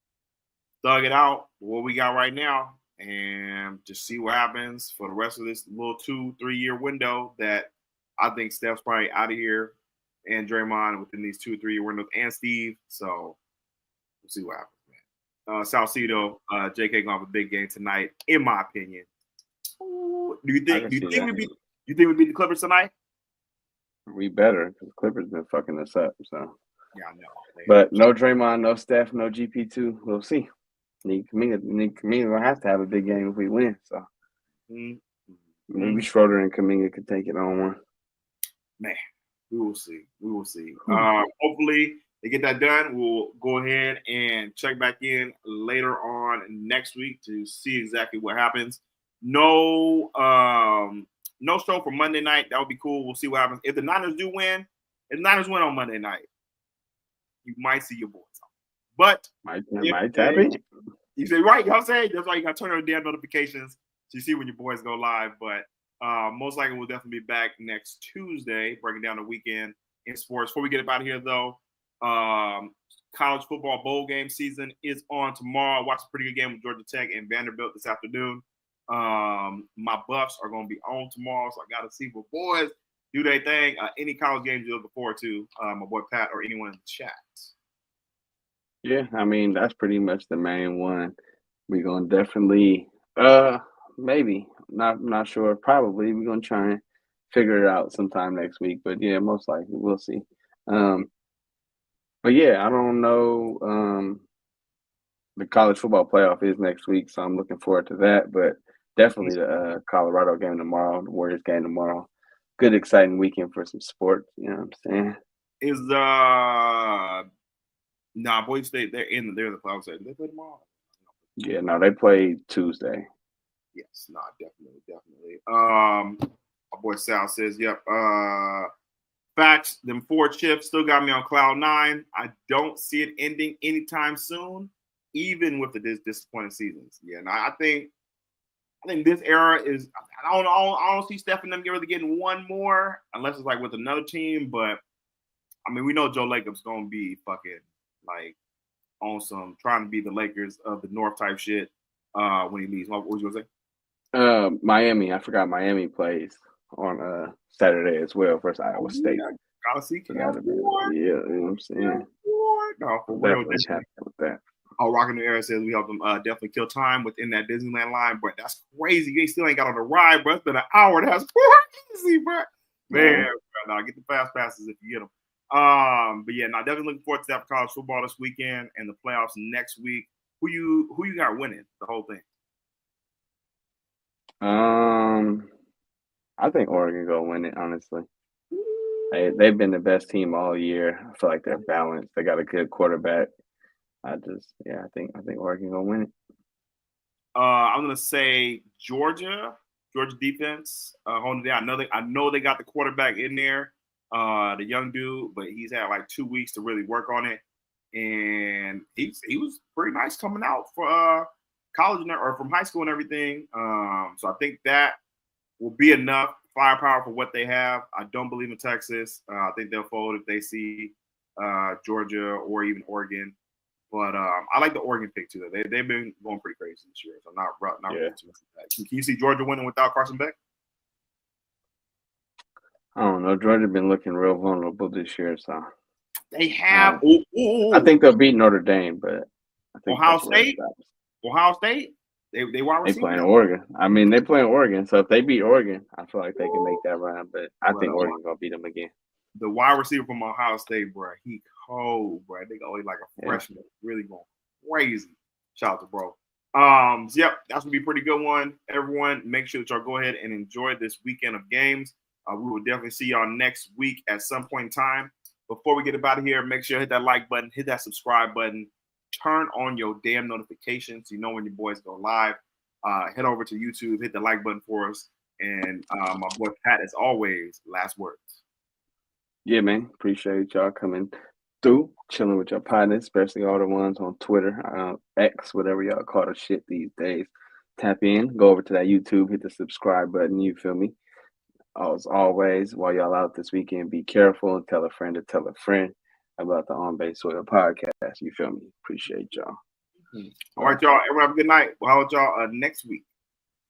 thug it out what we got right now and just see what happens for the rest of this little 2-3 year window that I think Steph's probably out of here, and Draymond within these 2-3 year windows, and Steve. So we'll see what happens, man. Salcedo, JK gonna have a big game tonight, in my opinion. Ooh. Do you think we beat the Clippers tonight? We better, because Clippers been fucking us up. So yeah, I know. But no Draymond, no Steph, no GP2. We'll see. Nick Kuminga will have to have a big game if we win. So maybe Schroeder and Kuminga could take it on one. Man, we will see. Hopefully they get that done. We'll go ahead and check back in later on next week to see exactly what happens. No show for Monday night. That would be cool. We'll see what happens. If the Niners do win, if the Niners win on Monday night, you might see your boys on. But might tap in. You say right, you know what I'm saying? That's why you got to turn on the damn notifications so you see when your boys go live. But most likely we'll definitely be back next Tuesday, breaking down the weekend in sports. Before we get up out of here, though, college football bowl game season is on tomorrow. Watch a pretty good game with Georgia Tech and Vanderbilt this afternoon. My Buffs are going to be on tomorrow, so I got to see what boys do their thing. Any college games you're looking forward to, my boy Pat or anyone in the chat? Yeah, I mean, that's pretty much the main one. We're going to definitely, maybe, not sure, probably. We're going to try and figure it out sometime next week. But, yeah, most likely, we'll see. But, yeah, I don't know. The college football playoff is next week, so I'm looking forward to that. But definitely the Colorado game tomorrow, the Warriors game tomorrow. Good, exciting weekend for some sports. You know what I'm saying? Is Boise State, they're in the playoffs. Do they play tomorrow? Yeah, no, they play Tuesday. Yes, definitely. My boy Sal says, yep. Facts, them 4 chips still got me on cloud 9. I don't see it ending anytime soon, even with the disappointing seasons. Yeah, and I think this era is. I don't see Steph and them really getting one more unless it's like with another team. But I mean, we know Joe Lacob's gonna be fucking like on some trying to be the Lakers of the North type shit when he leaves. What was you gonna say? Miami. I forgot Miami plays on Saturday as well versus Iowa State. Gotta see Cam Ward. Yeah, you know what I'm saying. No, for real. With that. Rockin' the Era says we helped them definitely kill time within that Disneyland line, but that's crazy. They still ain't got on the ride, bro. It's been an hour. That's crazy, bro. Man, bro, get the fast passes if you get them. But yeah, definitely looking forward to that for college football this weekend and the playoffs next week. Who you got winning the whole thing? I think Oregon go win it, honestly. They've been the best team all year. I feel like they're balanced. They got a good quarterback. I think Oregon gonna win it. I'm gonna say Georgia defense. Holding it down. I know they got the quarterback in there, the young dude, but he's had like 2 weeks to really work on it, and he was pretty nice coming out for college or from high school and everything. So I think that will be enough firepower for what they have. I don't believe in Texas. I think they'll fold if they see Georgia or even Oregon. But I like the Oregon pick too. They've been going pretty crazy this year, so not really too much of that. Can you see Georgia winning without Carson Beck? I don't know. Georgia been looking real vulnerable this year, so they have. I think they'll beat Notre Dame, but I think Ohio State. They wide receiver. They playing Oregon. I mean, they playing Oregon. So if they beat Oregon, I feel like they can make that run. But I think Oregon gonna beat them again. The wide receiver from Ohio State, bro, he cold, bro. They go like a freshman, really going crazy. Shout out to bro. Yep, that's gonna be a pretty good one. Everyone, make sure that y'all go ahead and enjoy this weekend of games. We will definitely see y'all next week at some point in time. Before we get up out of here, make sure you hit that like button, hit that subscribe button, turn on your damn notifications so you know when your boys go live. Head over to YouTube, hit the like button for us. And my boy Pat, as always, last words. Yeah, man. Appreciate y'all coming through, chilling with your partners, especially all the ones on Twitter, X, whatever y'all call the shit these days. Tap in, go over to that YouTube, hit the subscribe button. You feel me? As always, while y'all out this weekend, be careful and tell a friend to tell a friend about the On Base Soil podcast. You feel me? Appreciate y'all. All right, y'all. Everyone have a good night. We'll have y'all next week.